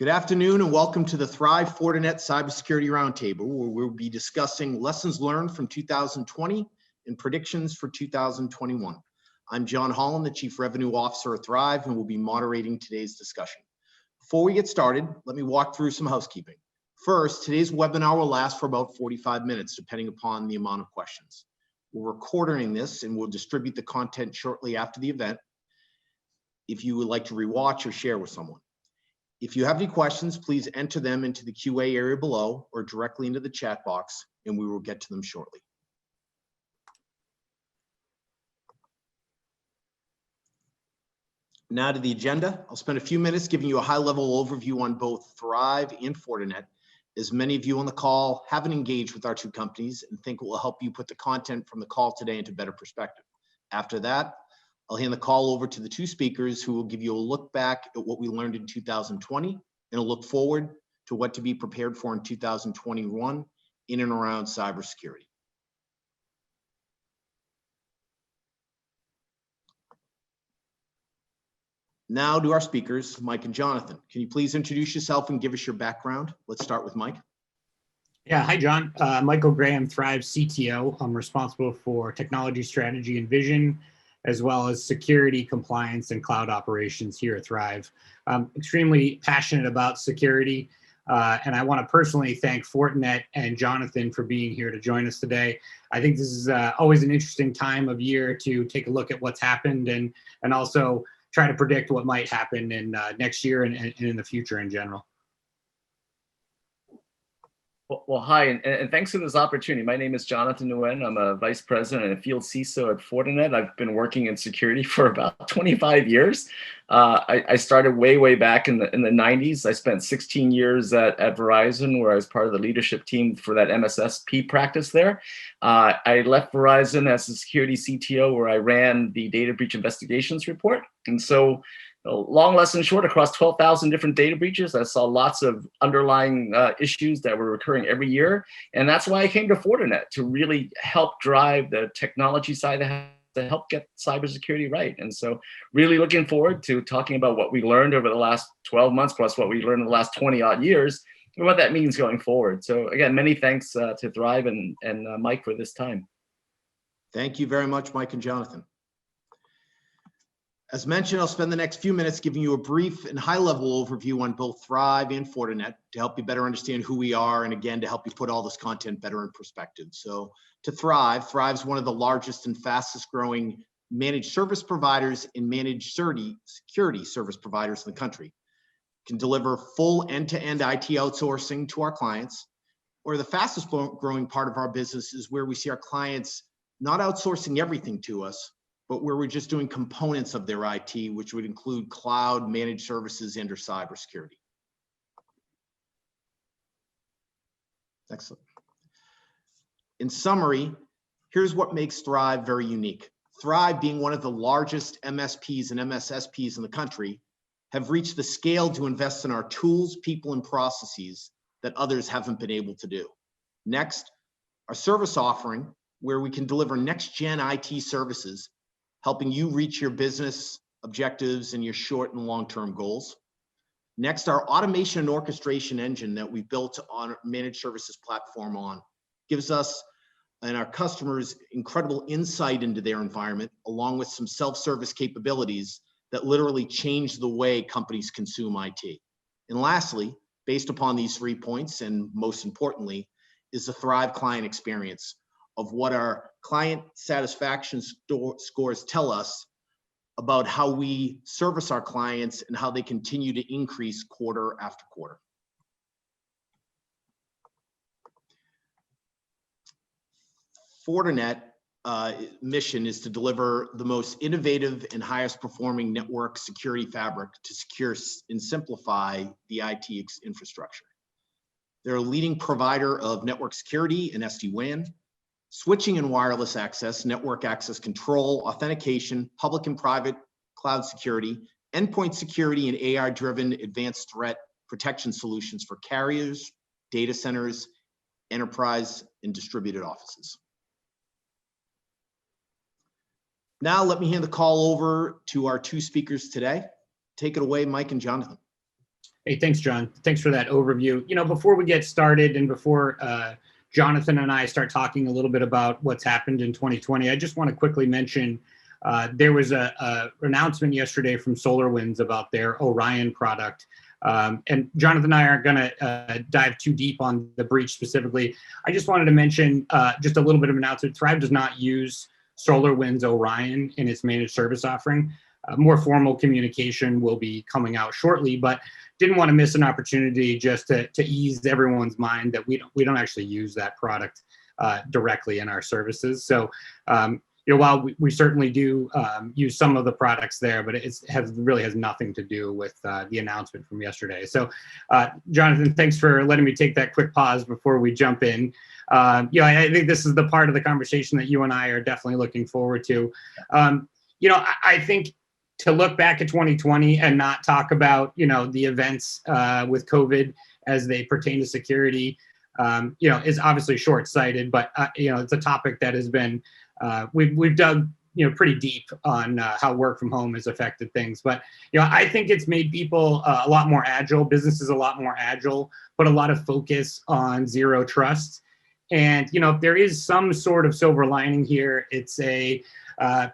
Good afternoon and welcome to the Thrive Fortinet Cybersecurity Roundtable, where we'll be discussing lessons learned from 2020 and predictions for 2021. I'm John Holland, the Chief Revenue Officer at Thrive, and will be moderating today's discussion. Before we get started, let me walk through some housekeeping. First, today's webinar will last for about 45 minutes, depending upon the amount of questions. We're recording this and we'll distribute the content shortly after the event if you would like to rewatch or share with someone. If you have any questions, please enter them into the QA area below or directly into the chat box, and we will get to them shortly. Now to the agenda. I'll spend a few minutes giving you a high-level overview on both Thrive and Fortinet, as many of you on the call haven't engaged with our two companies and think it will help you put the content from the call today into better perspective. After that, I'll hand the call over to the two speakers who will give you a look back at what we learned in 2020 and a look forward to what to be prepared for in 2021 in and around cybersecurity. Now to our speakers, Mike and Jonathan. Can you please introduce yourself and give us your background? Let's start with Mike. Yeah, hi, John. Michael Graham, Thrive CTO. I'm responsible for technology strategy and vision, as well as security, compliance, and cloud operations here at Thrive. I'm extremely passionate about security, and I want to personally thank Fortinet and Jonathan for being here to join us today. I think this is always an interesting time of year to take a look at what's happened and also try to predict what might happen in next year and in the future in general. Well, hi, and thanks for this opportunity. My name is Jonathan Nguyen. I'm a Vice President and a Field CISO at Fortinet. I've been working in security for about 25 years. I started way back in the 90s. I spent 16 years at Verizon, where I was part of the leadership team for that MSSP practice there. I left Verizon as a security CTO, where I ran the data breach investigations report. And so, long lesson short, across 12,000 different data breaches, I saw lots of underlying issues that were recurring every year. And that's why I came to Fortinet, to really help drive the technology side of the house, to help get cybersecurity right. And so really looking forward to talking about what we learned over the last 12 months, plus what we learned in the last 20 odd years, and what that means going forward. So again, many thanks to Thrive and Mike for this time. Thank you very much, Mike and Jonathan. As mentioned, I'll spend the next few minutes giving you a brief and high-level overview on both Thrive and Fortinet to help you better understand who we are, and again, to help you put all this content better in perspective. So to Thrive, Thrive's one of the largest and fastest growing managed service providers and managed security service providers in the country. Can deliver full end-to-end IT outsourcing to our clients, or the fastest growing part of our business is where we see our clients not outsourcing everything to us, but where we're just doing components of their IT, which would include cloud, managed services, and or cybersecurity. Excellent. In summary, here's what makes Thrive very unique. Thrive, being one of the largest MSPs and MSSPs in the country, have reached the scale to invest in our tools, people, and processes that others haven't been able to do. Next, our service offering, where we can deliver next-gen IT services, helping you reach your business objectives and your short and long-term goals. Next, our automation and orchestration engine that we built on our managed services platform gives us and our customers incredible insight into their environment, along with some self-service capabilities that literally change the way companies consume IT. And lastly, based upon these 3 points, and most importantly, is the Thrive client experience of what our client satisfaction scores tell us about how we service our clients and how they continue to increase quarter after quarter. Fortinet mission is to deliver the most innovative and highest performing network security fabric to secure and simplify the IT infrastructure. They're a leading provider of network security and SD-WAN, switching and wireless access, network access control, authentication, public and private cloud security, endpoint security, and AI-driven advanced threat protection solutions for carriers, data centers, enterprise, and distributed offices. Now let me hand the call over to our two speakers today. Take it away, Mike and Jonathan. Hey, thanks, John. Thanks for that overview. Before we get started and before Jonathan and I start talking a little bit about what's happened in 2020, I just want to quickly mention there was a announcement yesterday from SolarWinds about their Orion product. And Jonathan and I aren't going to dive too deep on the breach specifically. I just wanted to mention just a little bit of an announcement. Thrive does not use SolarWinds Orion in its managed service offering. More formal communication will be coming out shortly, but didn't want to miss an opportunity just to ease everyone's mind that we don't actually use that product directly in our services. So, while we certainly do use some of the products there, but it really has nothing to do with the announcement from yesterday. So, Jonathan, thanks for letting me take that quick pause before we jump in. I think this is the part of the conversation that you and I are definitely looking forward to. I think to look back at 2020 and not talk about, the events with COVID as they pertain to security, is obviously short-sighted, but, it's a topic that has been, we've dug, pretty deep on how work from home has affected things. But, I think it's made people a lot more agile, businesses a lot more agile, put a lot of focus on zero trust. And, if there is some sort of silver lining here, it's a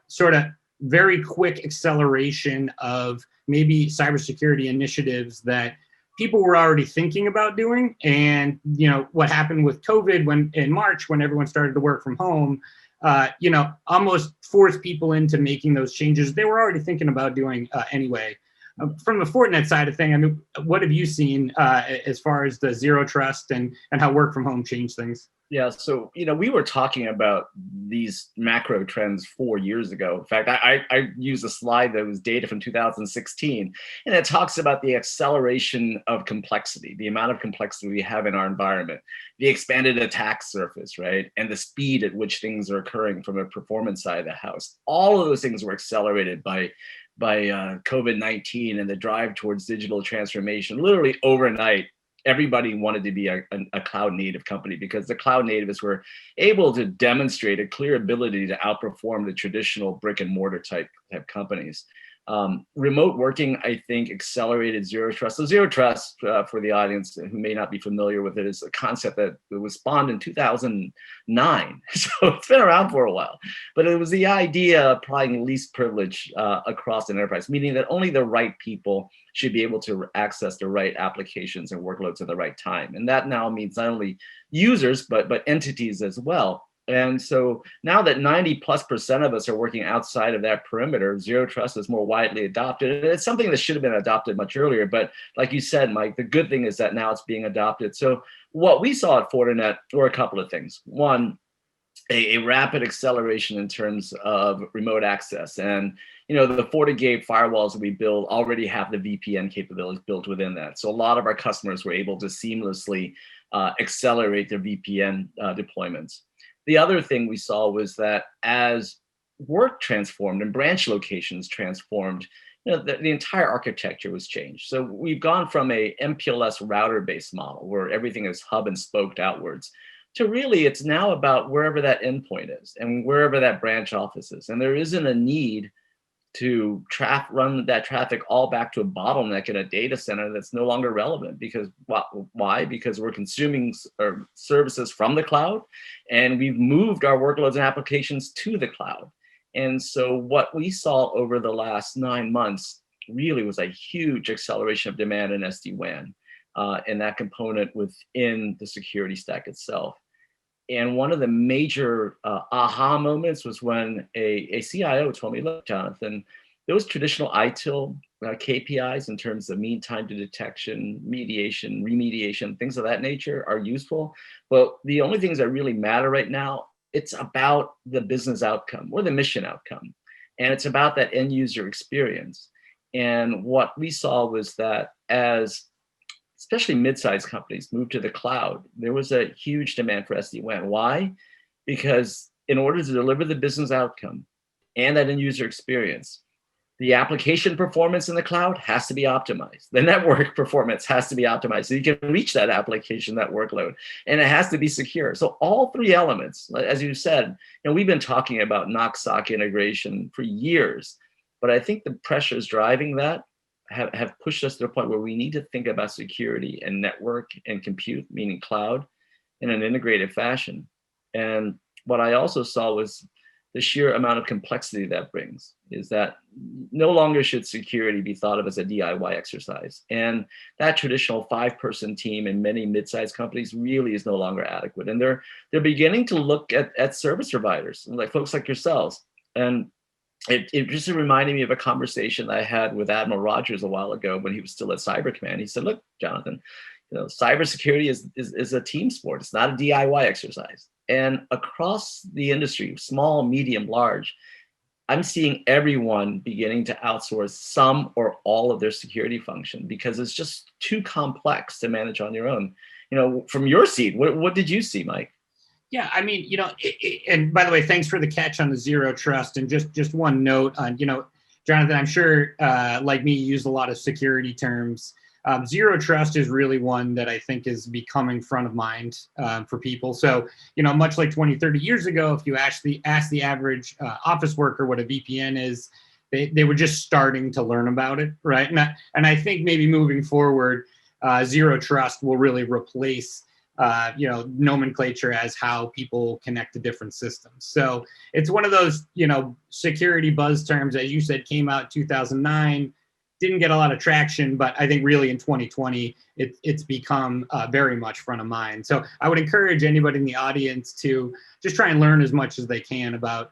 sort of very quick acceleration of maybe cybersecurity initiatives that people were already thinking about doing. And, what happened with COVID in March, when everyone started to work from home, almost forced people into making those changes they were already thinking about doing anyway. From the Fortinet side of thing, what have you seen as far as the zero trust and how work from home changed things? Yeah, so we were talking about these macro trends 4 years ago. In fact, I used a slide that was data from 2016, and it talks about the acceleration of complexity, the amount of complexity we have in our environment, the expanded attack surface, right, and the speed at which things are occurring from a performance side of the house. All of those things were accelerated by COVID-19 and the drive towards digital transformation. Literally overnight, everybody wanted to be a cloud native company, because the cloud natives were able to demonstrate a clear ability to outperform the traditional brick and mortar type companies. Remote working, I think, accelerated zero trust. So zero trust, for the audience who may not be familiar with it, is a concept that was spawned in 2009. So it's been around for a while. But it was the idea of applying least privilege across an enterprise, meaning that only the right people should be able to access the right applications and workloads at the right time. And that now means not only users, but entities as well. And so now that 90+% of us are working outside of that perimeter, zero trust is more widely adopted. And it's something that should have been adopted much earlier. But like you said, Mike, the good thing is that now it's being adopted. So what we saw at Fortinet were a couple of things. One, a rapid acceleration in terms of remote access. And the FortiGate firewalls that we build already have the VPN capabilities built within that. So a lot of our customers were able to seamlessly accelerate their VPN deployments. The other thing we saw was that as work transformed and branch locations transformed, the entire architecture was changed. So we've gone from a MPLS router-based model where everything is hub and spoked outwards to really it's now about wherever that endpoint is and wherever that branch office is. And there isn't a need to run that traffic all back to a bottleneck in a data center that's no longer relevant. Because why? Because we're consuming services from the cloud, and we've moved our workloads and applications to the cloud. And so what we saw over the last 9 months really was a huge acceleration of demand in SD-WAN and that component within the security stack itself. And one of the major aha moments was when a CIO told me, look, Jonathan, those traditional ITIL KPIs in terms of mean time to detection, mediation, remediation, things of that nature are useful. But the only things that really matter right now, it's about the business outcome or the mission outcome. And it's about that end user experience. And what we saw was that as especially mid-sized companies moved to the cloud, there was a huge demand for SD-WAN. Why? Because in order to deliver the business outcome and that end user experience, the application performance in the cloud has to be optimized. The network performance has to be optimized so you can reach that application, that workload, and it has to be secure. So all three elements, as you said, we've been talking about NOC SOC integration for years, but I think the pressures driving that have pushed us to the point where we need to think about security and network and compute, meaning cloud, in an integrated fashion. And what I also saw was the sheer amount of complexity that brings, is that no longer should security be thought of as a DIY exercise. And that traditional 5-person team in many mid-sized companies really is no longer adequate. And they're beginning to look at service providers, like folks like yourselves. And it just reminded me of a conversation I had with Admiral Rogers a while ago when he was still at Cyber Command. He said, look, Jonathan, cybersecurity is a team sport. It's not a DIY exercise. And across the industry, small, medium, large, I'm seeing everyone beginning to outsource some or all of their security function because it's just too complex to manage on your own. From your seat, what did you see, Mike? Yeah, I mean, and by the way, thanks for the catch on the zero trust. And just one note on, Jonathan, I'm sure like me, you use a lot of security terms. Zero trust is really one that I think is becoming front of mind for people. So, much like 20, 30 years ago, if you ask the average office worker what a VPN is, they were just starting to learn about it, right? And I think maybe moving forward, zero trust will really replace nomenclature as how people connect to different systems. So it's one of those, security buzz terms, as you said, came out in 2009, didn't get a lot of traction, but I think really in 2020, it's become very much front of mind. So I would encourage anybody in the audience to just try and learn as much as they can about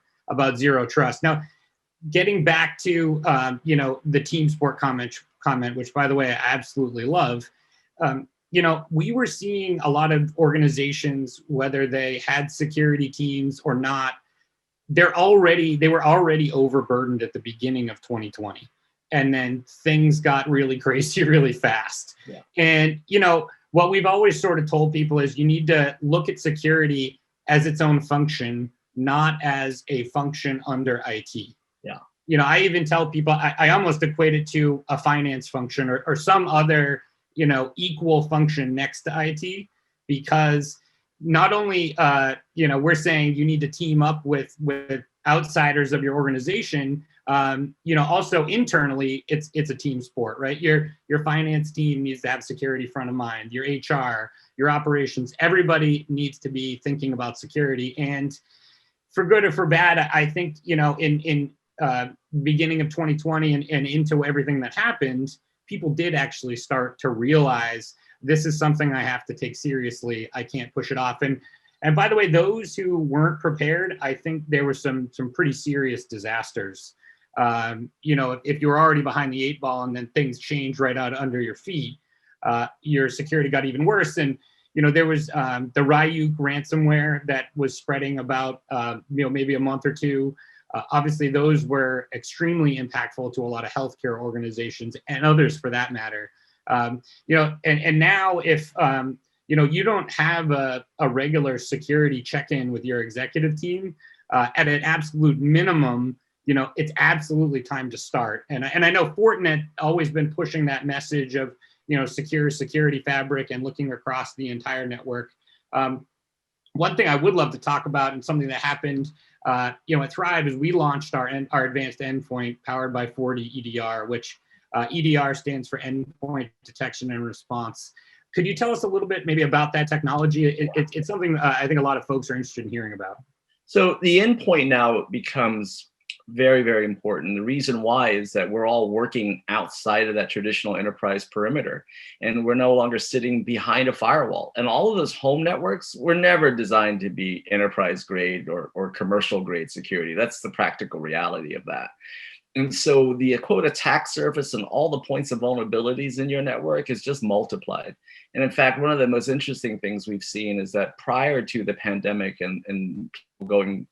zero trust. Now, getting back to, the team sport comment, which by the way, I absolutely love. We were seeing a lot of organizations, whether they had security teams or not, they were already overburdened at the beginning of 2020. And then things got really crazy really fast. Yeah. And, what we've always sort of told people is you need to look at security as its own function, not as a function under IT. Yeah. I even tell people, I almost equate it to a finance function or some other equal function next to IT, because not only, we're saying you need to team up with outsiders of your organization, also internally, it's a team sport, right? Your finance team needs to have security front of mind, your HR, your operations, everybody needs to be thinking about security. And for good or for bad, I think, in beginning of 2020 and into everything that happened, people did actually start to realize this is something I have to take seriously. I can't push it off. And by the way, those who weren't prepared, I think there were some pretty serious disasters. If you were already behind the 8 ball and then things changed right out under your feet, your security got even worse. And there was the Ryuk ransomware that was spreading about maybe a month or two. Obviously, those were extremely impactful to a lot of healthcare organizations and others for that matter. And now if, you don't have a regular security check-in with your executive team, at an absolute minimum, it's absolutely time to start. And I know Fortinet always been pushing that message of, secure security fabric and looking across the entire network. One thing I would love to talk about, and something that happened at Thrive, is we launched our advanced endpoint powered by FortiEDR, which EDR stands for Endpoint Detection and Response. Could you tell us a little bit maybe about that technology? It's something I think a lot of folks are interested in hearing about. So the endpoint now becomes very, very important. The reason why is that we're all working outside of that traditional enterprise perimeter, and we're no longer sitting behind a firewall. And all of those home networks were never designed to be enterprise grade or commercial grade security. That's the practical reality of that. And so the quote attack surface and all the points of vulnerabilities in your network is just multiplied. And in fact, one of the most interesting things we've seen is that prior to the pandemic and people going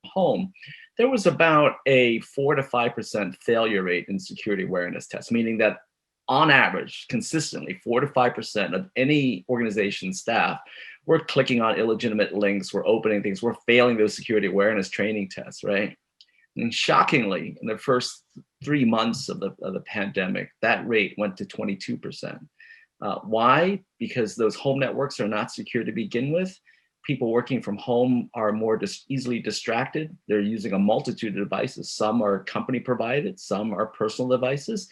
home, there was about a 4 to 5% failure rate in security awareness tests, meaning that on average, consistently 4 to 5% of any organization's staff were clicking on illegitimate links, were opening things, were failing those security awareness training tests, right? And shockingly, in the first 3 months of the pandemic, that rate went to 22%. Why? Because those home networks are not secure to begin with. People working from home are more easily distracted. They're using a multitude of devices. Some are company provided, some are personal devices.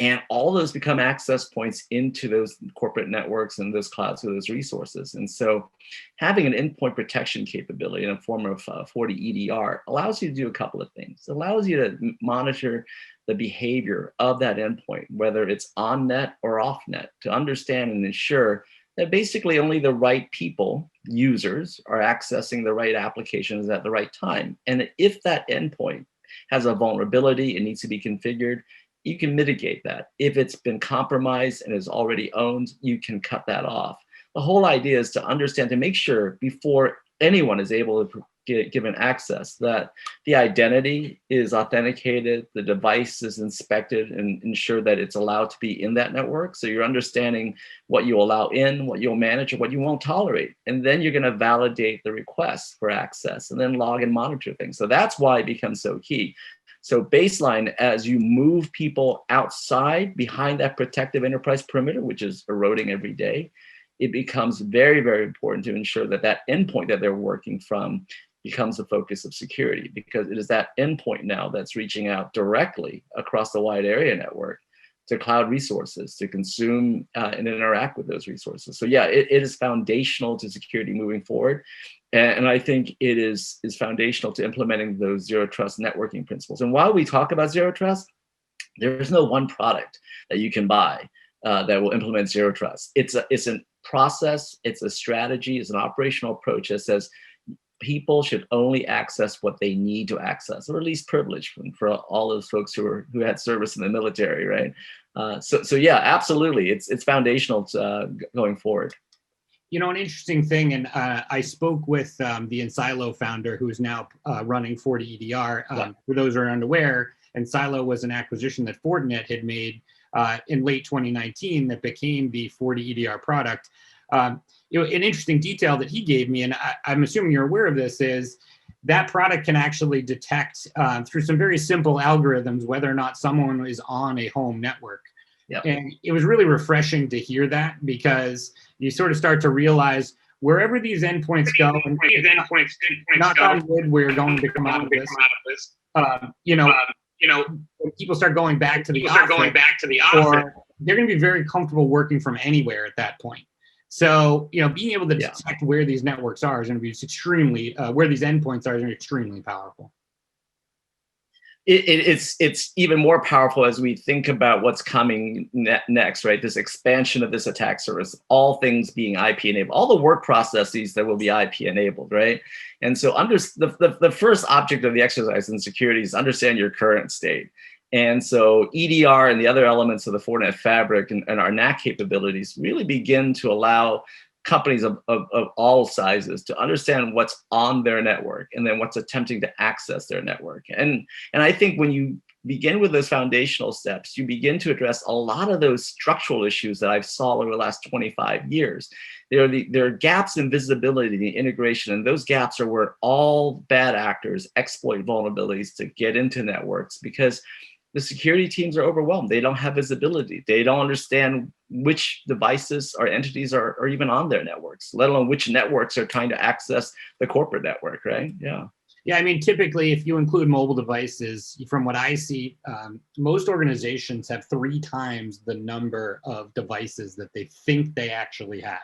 And all those become access points into those corporate networks and those clouds with those resources. And so having an endpoint protection capability in the form of FortiEDR allows you to do a couple of things. It allows you to monitor the behavior of that endpoint, whether it's on net or off net, to understand and ensure that basically only the right people, users, are accessing the right applications at the right time. And if that endpoint has a vulnerability, it needs to be configured, you can mitigate that. If it's been compromised and is already owned, you can cut that off. The whole idea is to understand, to make sure before anyone is able to get given access, that the identity is authenticated, the device is inspected, and ensure that it's allowed to be in that network. So you're understanding what you allow in, what you'll manage, and what you won't tolerate. And then you're going to validate the request for access and then log and monitor things. So that's why it becomes so key. So baseline, as you move people outside behind that protective enterprise perimeter, which is eroding every day, it becomes very, very important to ensure that that endpoint that they're working from becomes the focus of security, because it is that endpoint now that's reaching out directly across the wide area network to cloud resources to consume and interact with those resources. So yeah, it is foundational to security moving forward. And I think it is foundational to implementing those zero trust networking principles. And while we talk about zero trust, there's no one product that you can buy that will implement zero trust. It's a process, it's a strategy, it's an operational approach that says people should only access what they need to access, or at least privilege, for all those folks who had service in the military, right? So yeah, absolutely, it's foundational to, going forward. You know, an interesting thing, and I spoke with the Ensilo founder, who is now running FortiEDR. For those who are unaware, Ensilo was an acquisition that Fortinet had made in late 2019 that became the FortiEDR product. You know, an interesting detail that he gave me, and I'm assuming you're aware of this, is that product can actually detect through some very simple algorithms whether or not someone is on a home network. Yep. And it was really refreshing to hear that, because you sort of start to realize wherever these endpoints go, and knock on wood, we're going to come out of this. You know, when people start going back to the office, or they're going to be very comfortable working from anywhere at that point. So, you know, being able to detect where these networks are is going to be extremely, where these endpoints are is going to be extremely powerful. It's even more powerful as we think about what's coming next, right? This expansion of this attack surface, all things being IP enabled, all the work processes that will be IP enabled, right? And so the first object of the exercise in security is understand your current state. And so EDR and the other elements of the Fortinet fabric and our NAC capabilities really begin to allow companies of all sizes to understand what's on their network and then what's attempting to access their network. And I think when you begin with those foundational steps, you begin to address a lot of those structural issues that I've saw over the last 25 years. There are gaps in visibility and integration, and those gaps are where all bad actors exploit vulnerabilities to get into networks, because the security teams are overwhelmed. They don't have visibility. They don't understand which devices or entities are even on their networks, let alone which networks are trying to access the corporate network, right? Yeah. Yeah, I mean, typically, if you include mobile devices, from what I see, most organizations have 3 times the number of devices that they think they actually have.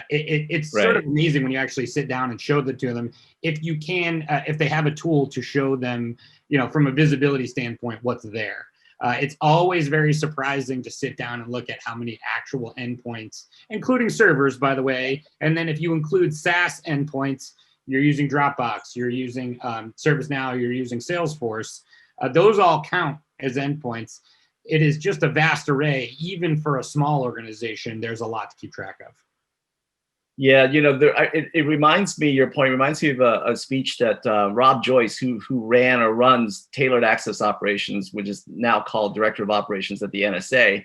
It's sort of amazing when you actually sit down and show that to them. If you can, if they have a tool to show them, you know, from a visibility standpoint, what's there. It's always very surprising to sit down and look at how many actual endpoints, including servers, by the way. And then if you include SaaS endpoints, you're using Dropbox, you're using ServiceNow, you're using Salesforce. Those all count as endpoints. It is just a vast array. Even for a small organization, there's a lot to keep track of. Yeah, you know, it reminds me, your point reminds me of a speech that Rob Joyce, who ran or runs Tailored Access Operations, which is now called Director of Operations at the NSA.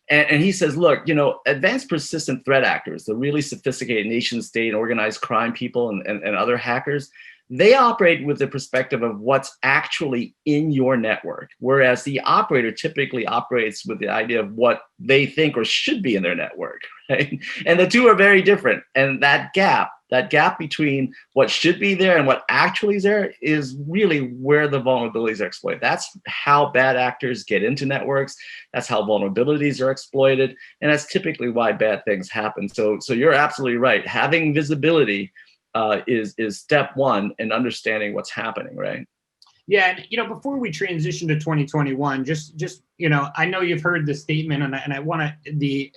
And he says, look, you know, advanced persistent threat actors, the really sophisticated nation state, organized crime people and other hackers, they operate with the perspective of what's actually in your network, whereas the operator typically operates with the idea of what they think or should be in their network, right? And the two are very different. And that gap That gap between what should be there and what actually is there is really where the vulnerabilities are exploited. That's how bad actors get into networks. That's how vulnerabilities are exploited. And that's typically why bad things happen. So you're absolutely right. Having visibility is step one in understanding what's happening, right? Yeah, and before we transition to 2021, just I know you've heard the statement, and I want the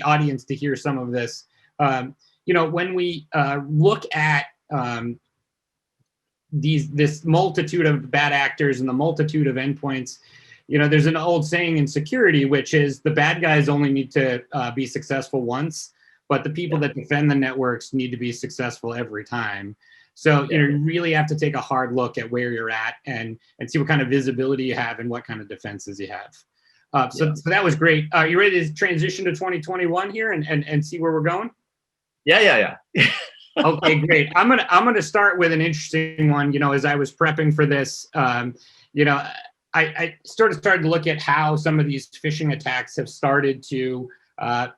audience to hear some of this. When we look at this multitude of bad actors and the multitude of endpoints, there's an old saying in security, which is the bad guys only need to be successful once, but the people that defend the networks need to be successful every time. So you really have to take a hard look at where you're at and see what kind of visibility you have and what kind of defenses you have. So that was great. Are you ready to transition to 2021 here and see where we're going? Yeah. Okay, great. I'm gonna start with an interesting one. As I was prepping for this, I started to look at how some of these phishing attacks have started to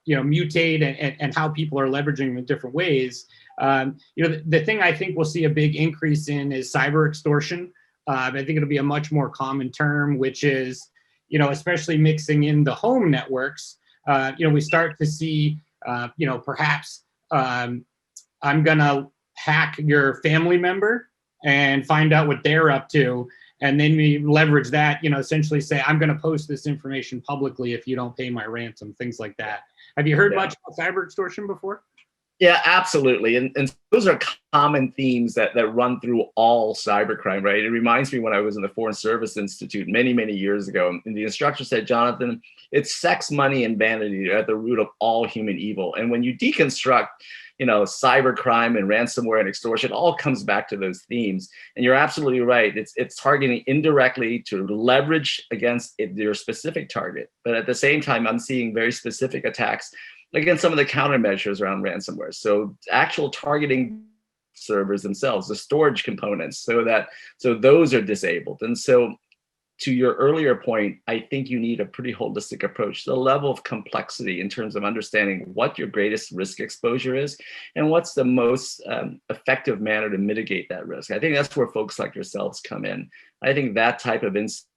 mutate and how people are leveraging them in different ways. The thing I think we'll see a big increase in is cyber extortion. I think it'll be a much more common term, which is, especially mixing in the home networks. We start to see, perhaps I'm gonna hack your family member and find out what they're up to. And then we leverage that, essentially say, I'm going to post this information publicly if you don't pay my ransom, things like that. Have you heard much about cyber extortion before? Yeah, absolutely. And those are common themes that run through all cybercrime, right? It reminds me when I was in the Foreign Service Institute many, many years ago, and the instructor said, Jonathan, it's sex, money, and vanity at the root of all human evil. And when you deconstruct, cybercrime and ransomware and extortion, all comes back to those themes. And you're absolutely right. It's targeting indirectly to leverage against your specific target. But at the same time, I'm seeing very specific attacks against some of the countermeasures around ransomware. So actual targeting servers themselves, the storage components, so those are disabled. And so to your earlier point, I think you need a pretty holistic approach. The level of complexity in terms of understanding what your greatest risk exposure is and what's the most effective manner to mitigate that risk. I think that's where folks like yourselves come in. I think that type of insight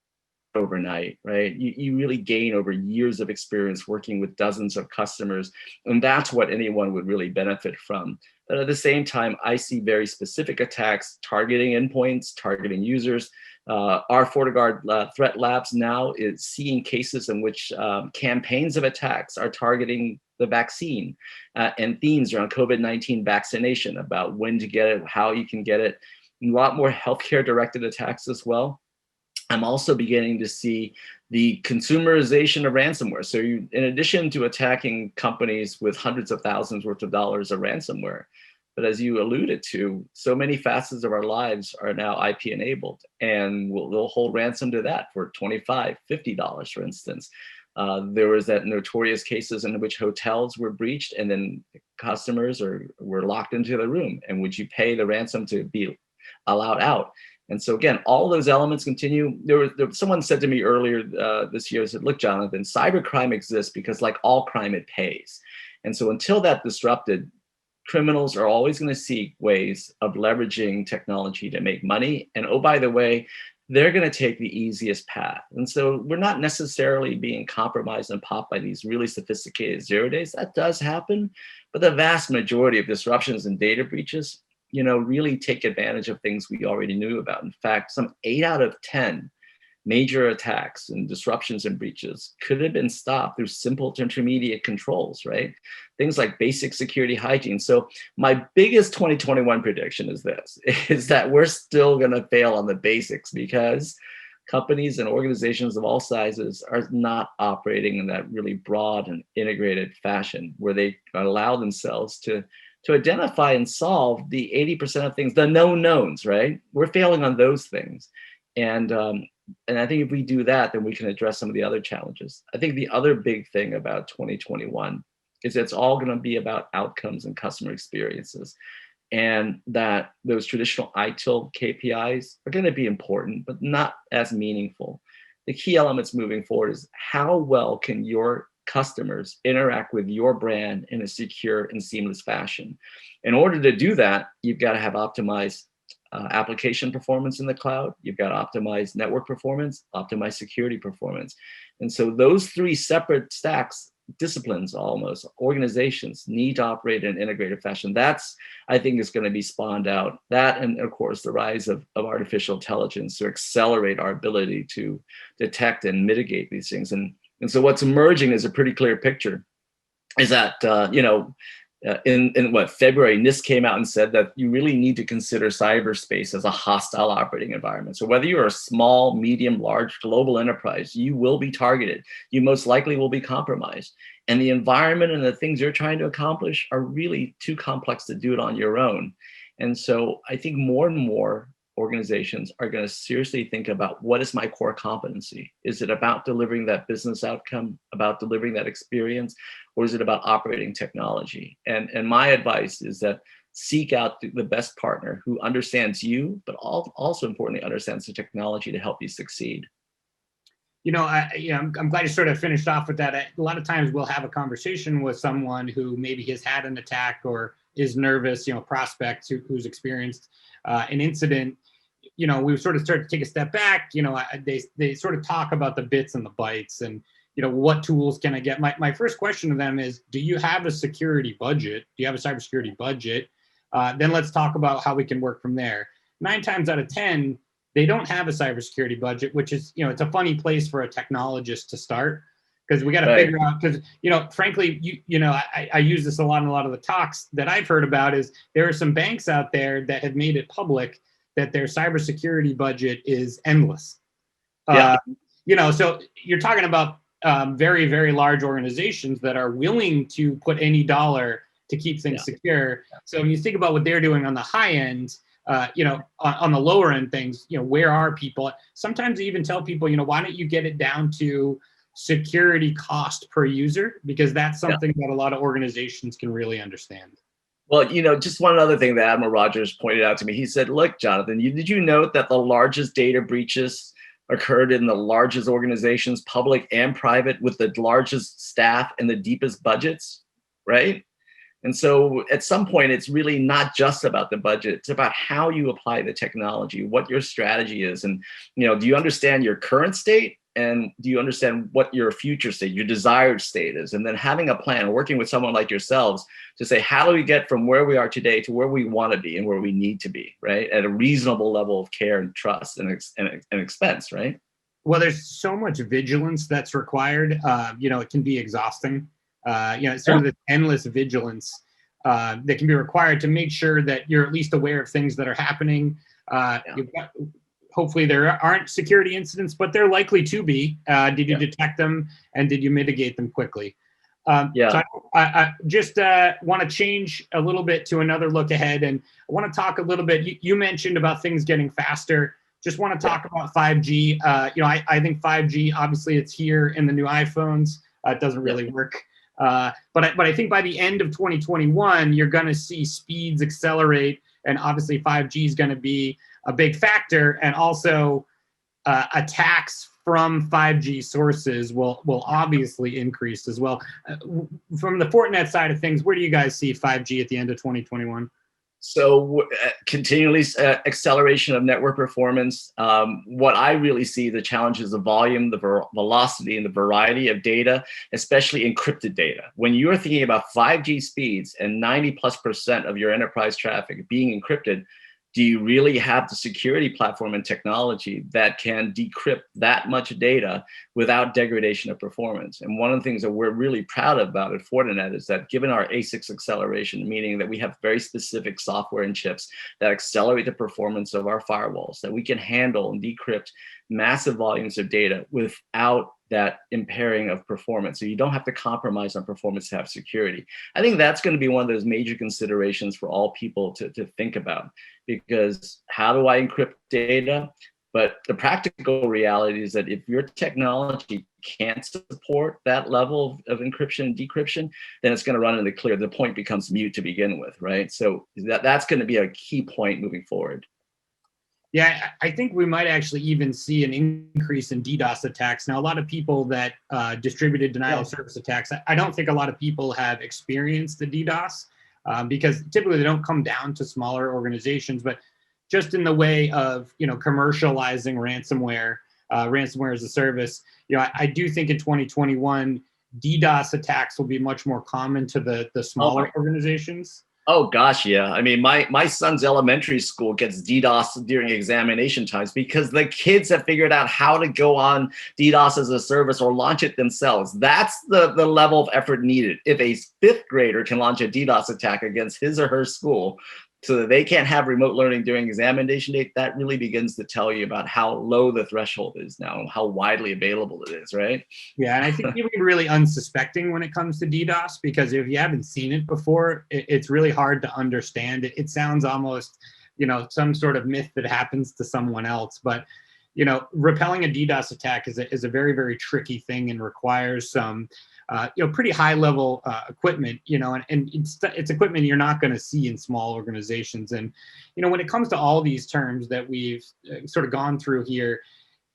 overnight, right? You really gain over years of experience working with dozens of customers, and that's what anyone would really benefit from. But at the same time, I see very specific attacks targeting endpoints, targeting users. Our FortiGuard threat labs now is seeing cases in which campaigns of attacks are targeting the vaccine and themes around COVID-19 vaccination, about when to get it, how you can get it, a lot more healthcare directed attacks as well. I'm also beginning to see the consumerization of ransomware. So in addition to attacking companies with hundreds of thousands worth of dollars of ransomware, but as you alluded to, so many facets of our lives are now IP enabled, and they'll hold ransom to that for $25, $50, for instance. There was that notorious cases in which hotels were breached and then customers were locked into the room. And would you pay the ransom to be allowed out? And so again, all those elements continue. Someone said to me earlier this year, said, look, Jonathan, cybercrime exists because like all crime, it pays. And so until that disrupted, criminals are always going to seek ways of leveraging technology to make money. And oh, by the way, they're going to take the easiest path. And so we're not necessarily being compromised and popped by these really sophisticated 0 days. That does happen. But the vast majority of disruptions and data breaches, really take advantage of things we already knew about. In fact, some 8 out of 10 major attacks and disruptions and breaches could have been stopped through simple to intermediate controls, right? Things like basic security hygiene. So my biggest 2021 prediction is that we're still going to fail on the basics because companies and organizations of all sizes are not operating in that really broad and integrated fashion where they allow themselves to identify and solve the 80% of things, the known knowns, right? We're failing on those things. And I think if we do that, then we can address some of the other challenges. I think the other big thing about 2021 is it's all going to be about outcomes and customer experiences. And that those traditional ITIL KPIs are going to be important, but not as meaningful. The key elements moving forward is how well can your customers interact with your brand in a secure and seamless fashion. In order to do that, you've got to have optimized application performance in the cloud. You've got optimized network performance, optimized security performance. And so those three separate stacks, disciplines almost, organizations need to operate in an integrated fashion. That's, I think, is going to be spawned out. That, and of course, the rise of artificial intelligence to accelerate our ability to detect and mitigate these things. And so what's emerging is a pretty clear picture, is that, in what, February, NIST came out and said that you really need to consider cyberspace as a hostile operating environment. So whether you're a small, medium, large, global enterprise, you will be targeted. You most likely will be compromised. And the environment and the things you're trying to accomplish are really too complex to do it on your own. And so I think more and more organizations are going to seriously think about, what is my core competency? Is it about delivering that business outcome, about delivering that experience, or is it about operating technology? And my advice is that seek out the best partner who understands you, but also importantly understands the technology to help you succeed. I'm glad you sort of finished off with that. A lot of times we'll have a conversation with someone who maybe has had an attack or is nervous, prospect who's experienced an incident. We sort of start to take a step back. They sort of talk about the bits and the bytes and, what tools can I get? My first question to them is, do you have a security budget? Do you have a cybersecurity budget? Then let's talk about how we can work from there. 9 times out of 10, they don't have a cybersecurity budget, which is, it's a funny place for a technologist to start, because we got to figure out, because, frankly, I use this a lot in a lot of the talks that I've heard about, is there are some banks out there that have made it public that their cybersecurity budget is endless. Yeah. So you're talking about very, very large organizations that are willing to put any dollar to keep things secure. So when you think about what they're doing on the high end, on the lower end things, where are people? Sometimes they even tell people, why don't you get it down to security cost per user? Because that's something that a lot of organizations can really understand. Well, just one other thing that Admiral Rogers pointed out to me. He said, look, Jonathan, did you note that the largest data breaches occurred in the largest organizations, public and private, with the largest staff and the deepest budgets, right? And so at some point, it's really not just about the budget. It's about how you apply the technology, what your strategy is. And, do you understand your current state? And do you understand what your future state, your desired state is? And then having a plan, working with someone like yourselves to say, how do we get from where we are today to where we want to be and where we need to be, right? At a reasonable level of care and trust and expense, right? Well, there's so much vigilance that's required. It can be exhausting. It's sort of this endless vigilance that can be required to make sure that you're at least aware of things that are happening. Hopefully there aren't security incidents, but they're likely to be. Did you detect them, and did you mitigate them quickly? So I just want to change a little bit to another look ahead, and I want to talk a little bit. You mentioned about things getting faster. Just want to talk about 5G. I think 5G, obviously it's here in the new iPhones. It doesn't really work. But I think by the end of 2021, you're going to see speeds accelerate, and obviously 5G is going to be a big factor, and also attacks from 5G sources will obviously increase as well. From the Fortinet side of things, where do you guys see 5G at the end of 2021? So continually acceleration of network performance. What I really see, the challenges of volume, the velocity, and the variety of data, especially encrypted data. When you're thinking about 5G speeds and 90+% of your enterprise traffic being encrypted, do you really have the security platform and technology that can decrypt that much data without degradation of performance? And one of the things that we're really proud about at Fortinet is that, given our ASICs acceleration, meaning that we have very specific software and chips that accelerate the performance of our firewalls, that we can handle and decrypt massive volumes of data without that impairing of performance. So you don't have to compromise on performance to have security. I think that's going to be one of those major considerations for all people to think about, because how do I encrypt data? But the practical reality is that if your technology can't support that level of encryption and decryption, then it's going to run in the clear. The point becomes mute to begin with, right? So that's going to be a key point moving forward. Yeah, I think we might actually even see an increase in DDoS attacks. Now, a lot of people that distributed denial of service attacks, I don't think a lot of people have experienced the DDoS because typically they don't come down to smaller organizations, but just in the way of, commercializing ransomware, ransomware as a service, I do think in 2021, DDoS attacks will be much more common to the smaller organizations. Oh gosh, yeah. I mean, my son's elementary school gets DDoS during examination times because the kids have figured out how to go on DDoS as a service or launch it themselves. That's the level of effort needed. If a fifth grader can launch a DDoS attack against his or her school so that they can't have remote learning during examination day, that really begins to tell you about how low the threshold is now, how widely available it is, right? Yeah, and I think people are really unsuspecting when it comes to DDoS because if you haven't seen it before, it's really hard to understand. It sounds almost, some sort of myth that happens to someone else. But, repelling a DDoS attack is a very, very tricky thing and requires some pretty high level equipment, and it's equipment you're not going to see in small organizations. And, when it comes to all these terms that we've sort of gone through here,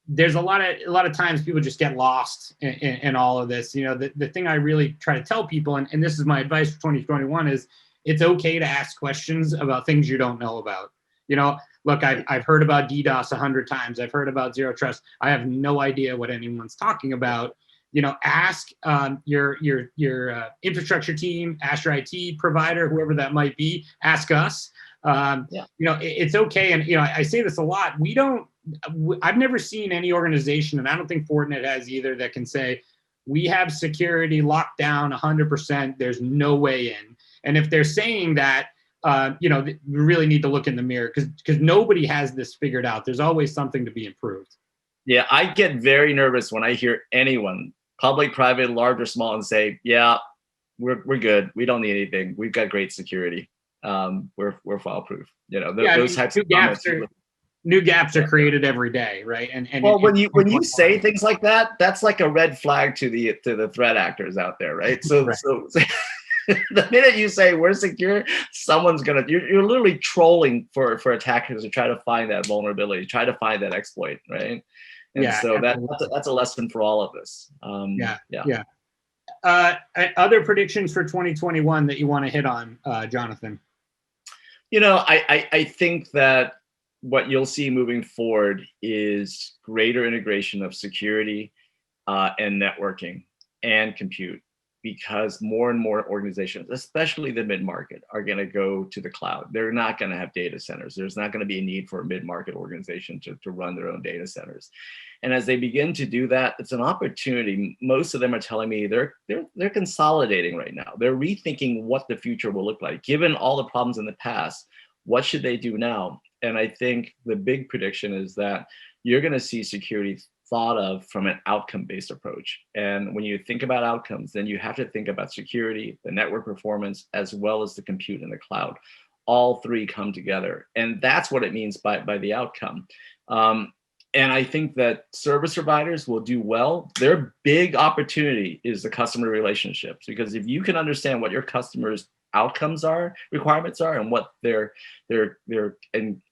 there's a lot of times people just get lost in all of this. The thing I really try to tell people, and this is my advice for 2021, is it's okay to ask questions about things you don't know about. Look, I've heard about DDoS 100 times. I've heard about zero trust. I have no idea what anyone's talking about. Ask your infrastructure team, ask your IT provider, whoever that might be. Ask us. It's okay. And I say this a lot. I've never seen any organization, and I don't think Fortinet has either, that can say we have security locked down 100%. There's no way in. And if they're saying that, we really need to look in the mirror because nobody has this figured out. There's always something to be improved. Yeah, I get very nervous when I hear anyone, public, private, large or small, and say, "Yeah, we're good. We don't need anything. We've got great security. We're file-proof." Those types of comments. New gaps are created every day, right? And well, when you say things like that, that's like a red flag to the threat actors out there, right? So right. so the minute you say we're secure, someone's you're literally trolling for attackers to try to find that vulnerability, try to find that exploit, right? And so that's a lesson for all of us. Yeah. Other predictions for 2021 that you want to hit on, Jonathan? I think that what you'll see moving forward is greater integration of security and networking and compute, because more and more organizations, especially the mid-market, are going to go to the cloud. They're not going to have data centers. There's not going to be a need for a mid-market organization to run their own data centers. And as they begin to do that, it's an opportunity. Most of them are telling me they're consolidating right now. They're rethinking what the future will look like. Given all the problems in the past, what should they do now? And I think the big prediction is that you're going to see security thought of from an outcome-based approach. And when you think about outcomes, then you have to think about security, the network performance, as well as the compute in the cloud. All three come together. And that's what it means by the outcome. And I think that service providers will do well. Their big opportunity is the customer relationships, because if you can understand what your customers' outcomes are, requirements are, and what their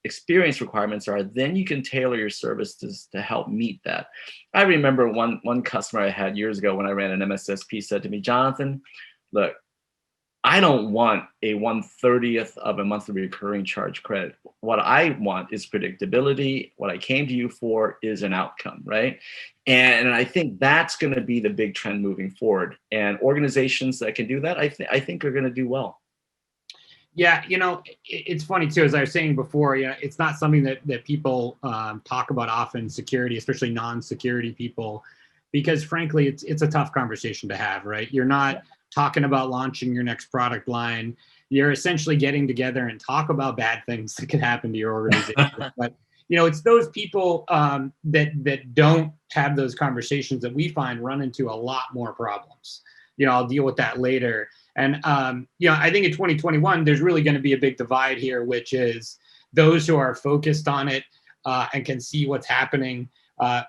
experience requirements are, then you can tailor your services to help meet that. I remember one customer I had years ago when I ran an MSSP said to me, "Jonathan, look, I don't want a 1/30th of a monthly recurring charge credit. What I want is predictability. What I came to you for is an outcome," right? And I think that's going to be the big trend moving forward. And organizations that can do that, I think are going to do well. Yeah, it's funny too, as I was saying before, it's not something that people talk about often, security, especially non-security people, because frankly, it's a tough conversation to have, right? You're not talking about launching your next product line. You're essentially getting together and talk about bad things that could happen to your organization. But it's those people that don't have those conversations that we find run into a lot more problems. I'll deal with that later. And I think in 2021, there's really going to be a big divide here, which is those who are focused on it and can see what's happening. I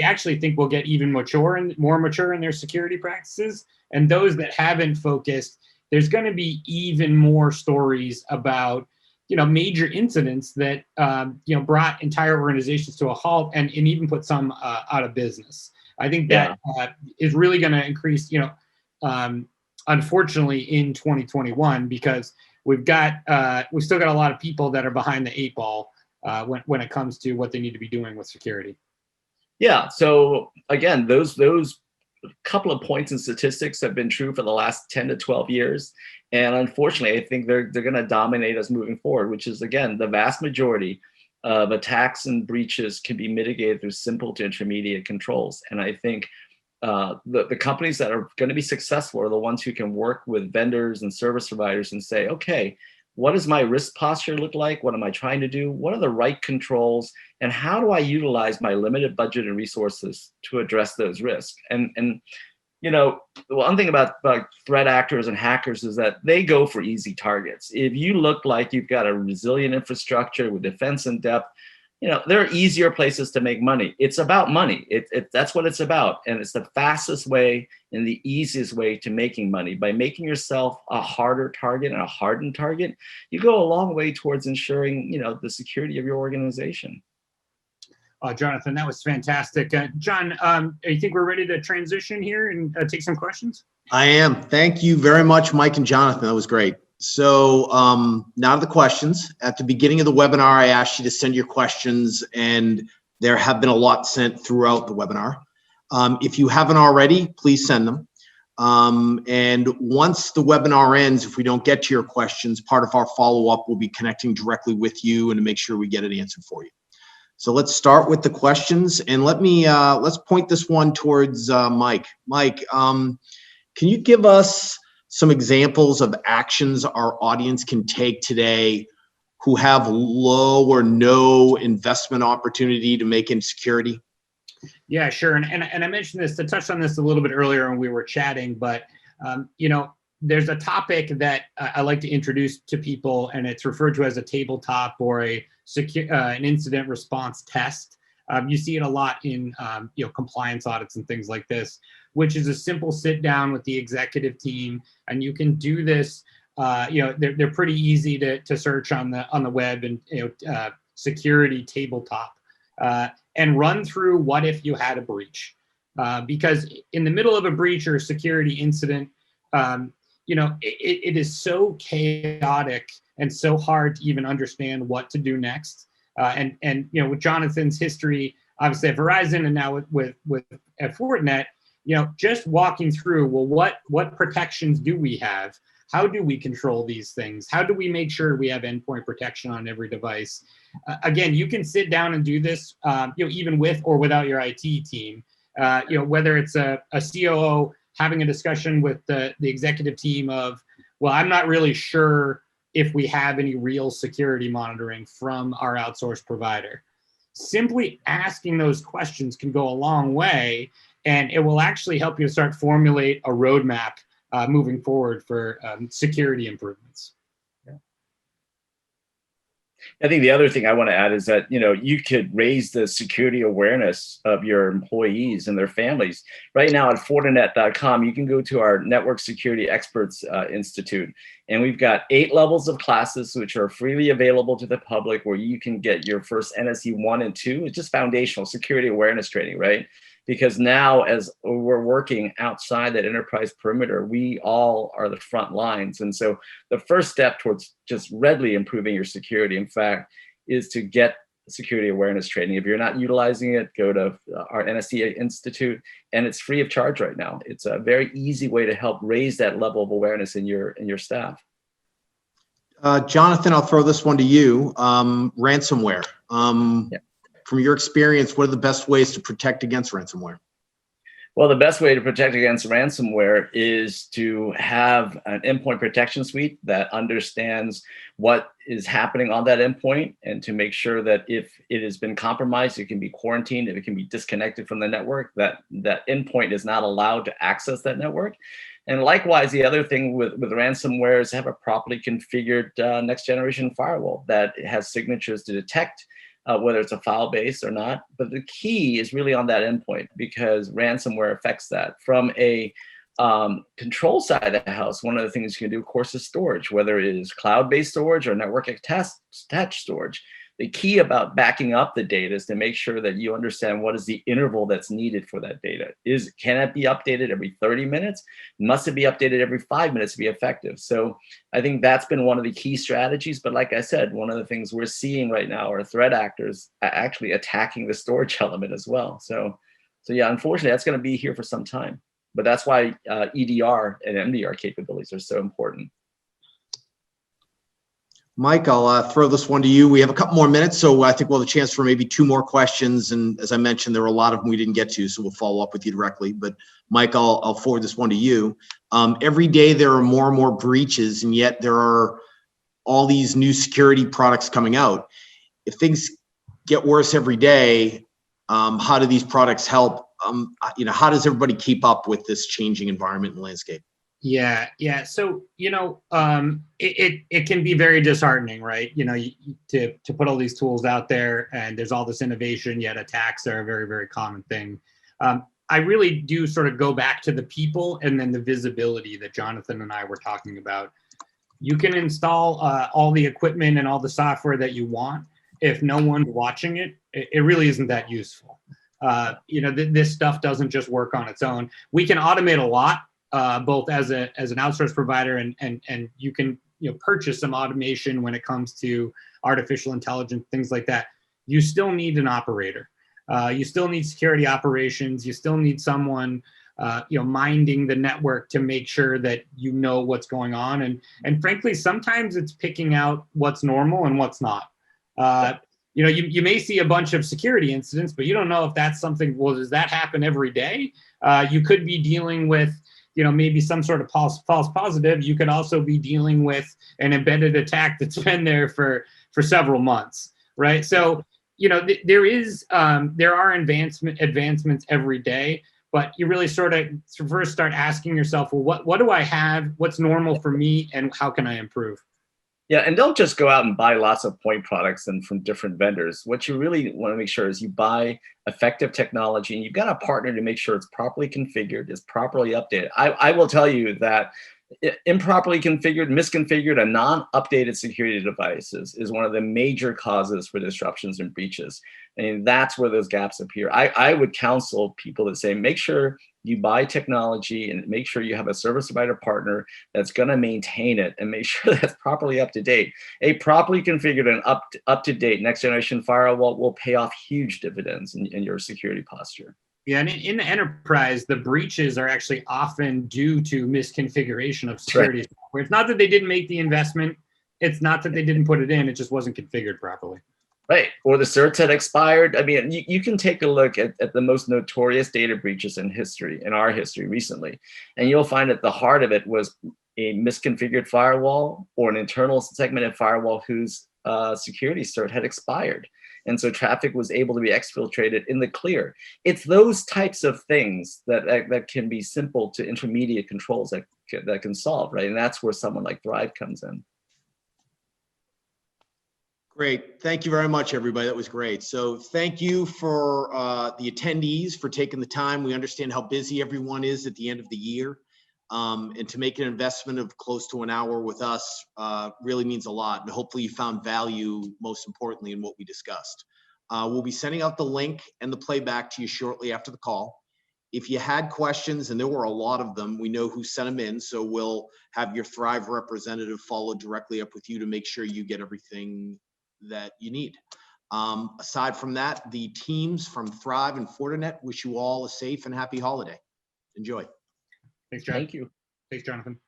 actually think we'll get even more mature in their security practices. And those that haven't focused, there's going to be even more stories about major incidents that brought entire organizations to a halt and even put some out of business. I think that is really going to increase, unfortunately, in 2021, because we've still got a lot of people that are behind the 8 ball when it comes to what they need to be doing with security. Yeah. So again, those couple of points and statistics have been true for the last 10 to 12 years. And unfortunately, I think they're going to dominate us moving forward, which is, again, the vast majority of attacks and breaches can be mitigated through simple to intermediate controls. And I think the companies that are going to be successful are the ones who can work with vendors and service providers and say, okay, what does my risk posture look like? What am I trying to do? What are the right controls? And how do I utilize my limited budget and resources to address those risks? And the one thing about threat actors and hackers is that they go for easy targets. If you look like you've got a resilient infrastructure with defense in depth, there are easier places to make money. It's about money. That's what it's about. And it's the fastest way and the easiest way to making money. By making yourself a harder target and a hardened target, you go a long way towards ensuring, the security of your organization. Jonathan, that was fantastic. John, you think we're ready to transition here and take some questions? I am. Thank you very much, Mike and Jonathan. That was great. So now to the questions. At the beginning of the webinar, I asked you to send your questions, and there have been a lot sent throughout the webinar. If you haven't already, please send them. And once the webinar ends, if we don't get to your questions, part of our follow-up will be connecting directly with you and to make sure we get it answered for you. So let's start with the questions, and let's point this one towards Mike. Mike, can you give us some examples of actions our audience can take today who have low or no investment opportunity to make in security? Yeah, sure. And I mentioned this, I touched on this a little bit earlier when we were chatting, but there's a topic that I like to introduce to people, and it's referred to as a tabletop or an incident response test. You see it a lot in compliance audits and things like this, which is a simple sit down with the executive team, and you can do this. They're pretty easy to search on the web, and security tabletop, and run through what if you had a breach, because in the middle of a breach or a security incident, it is so chaotic and so hard to even understand what to do next. And with Jonathan's history, obviously at Verizon, and now at Fortinet, just walking through, well, what protections do we have? How do we control these things? How do we make sure we have endpoint protection on every device? Again, you can sit down and do this, even with or without your IT team. Whether it's a COO having a discussion with the executive team of, well, I'm not really sure if we have any real security monitoring from our outsourced provider. Simply asking those questions can go a long way, and it will actually help you start formulate a roadmap moving forward for security improvements. I think the other thing I want to add is that, you could raise the security awareness of your employees and their families. Right now at Fortinet.com, you can go to our Network Security Experts Institute, and we've got 8 levels of classes which are freely available to the public, where you can get your first NSE 1 and 2. It's just foundational security awareness training, right? Because now, as we're working outside that enterprise perimeter, we all are the front lines. And so the first step towards just readily improving your security, in fact, is to get security awareness training. If you're not utilizing it, go to our NSE Institute, and it's free of charge right now. It's a very easy way to help raise that level of awareness in your staff. Jonathan, I'll throw this one to you. Ransomware. Yeah. From your experience, what are the best ways to protect against ransomware? Well, the best way to protect against ransomware is to have an endpoint protection suite that understands what is happening on that endpoint, and to make sure that if it has been compromised, it can be quarantined, if it can be disconnected from the network, that endpoint is not allowed to access that network. And likewise, the other thing with ransomware is have a properly configured next generation firewall that has signatures to detect whether it's a file-based or not. But the key is really on that endpoint, because ransomware affects that. From a control side of the house, one of the things you can do, of course, is storage, whether it is cloud-based storage or network attached storage. The key about backing up the data is to make sure that you understand what is the interval that's needed for that data. Can it be updated every 30 minutes? Must it be updated every 5 minutes to be effective? So I think that's been one of the key strategies. But like I said, one of the things we're seeing right now are threat actors actually attacking the storage element as well. So yeah, unfortunately, that's going to be here for some time. But that's why EDR and MDR capabilities are so important. Mike, I'll throw this one to you. We have a couple more minutes, so I think we'll have a chance for maybe 2 more questions. And as I mentioned, there were a lot of them we didn't get to, so we'll follow up with you directly. But Mike, I'll forward this one to you. Every day there are more and more breaches, and yet there are all these new security products coming out. If things get worse every day, how do these products help? How does everybody keep up with this changing environment and landscape? Yeah. So, it can be very disheartening, right? To put all these tools out there and there's all this innovation, yet attacks are a very, very common thing. I really do sort of go back to the people and then the visibility that Jonathan and I were talking about. You can install all the equipment and all the software that you want. If no one's watching it, it really isn't that useful. This stuff doesn't just work on its own. We can automate a lot. Both as an outsource provider and you can purchase some automation when it comes to artificial intelligence, things like that. You still need an operator. You still need security operations. You still need someone minding the network to make sure that you know what's going on. And frankly, sometimes it's picking out what's normal and what's not. You may see a bunch of security incidents, but you don't know if that's something. Well, does that happen every day? You could be dealing with maybe some sort of false positive. You could also be dealing with an embedded attack that's been there for several months, right? So, there are advancements every day, but you really sort of first start asking yourself, well, what do I have? What's normal for me, and how can I improve? Yeah, and don't just go out and buy lots of point products and from different vendors. What you really want to make sure is you buy effective technology, and you've got a partner to make sure it's properly configured, it's properly updated. I will tell you that improperly configured, misconfigured, and non-updated security devices is one of the major causes for disruptions and breaches. And that's where those gaps appear. I would counsel people to say, make sure you buy technology and make sure you have a service provider partner that's going to maintain it and make sure that's properly up to date. A properly configured and up to date next generation firewall will pay off huge dividends in your security posture. Yeah, and in the enterprise, the breaches are actually often due to misconfiguration of security software. It's not that they didn't make the investment. It's not that they didn't put it in. It just wasn't configured properly. Right, or the certs had expired. I mean, you can take a look at the most notorious data breaches in our history recently, and you'll find at the heart of it was a misconfigured firewall or an internal segmented firewall whose security cert had expired. And so traffic was able to be exfiltrated in the clear. It's those types of things that can be simple to intermediate controls that can solve, right? And that's where someone like Thrive comes in. Great. Thank you very much, everybody. That was great. So thank you for the attendees for taking the time. We understand how busy everyone is at the end of the year. And to make an investment of close to an hour with us really means a lot. And hopefully you found value, most importantly, in what we discussed. We'll be sending out the link and the playback to you shortly after the call. If you had questions, and there were a lot of them, we know who sent them in, so we'll have your Thrive representative follow directly up with you to make sure you get everything that you need. Aside from that, the teams from Thrive and Fortinet wish you all a safe and happy holiday. Enjoy. Thanks, John. Thank you. Thanks, Jonathan.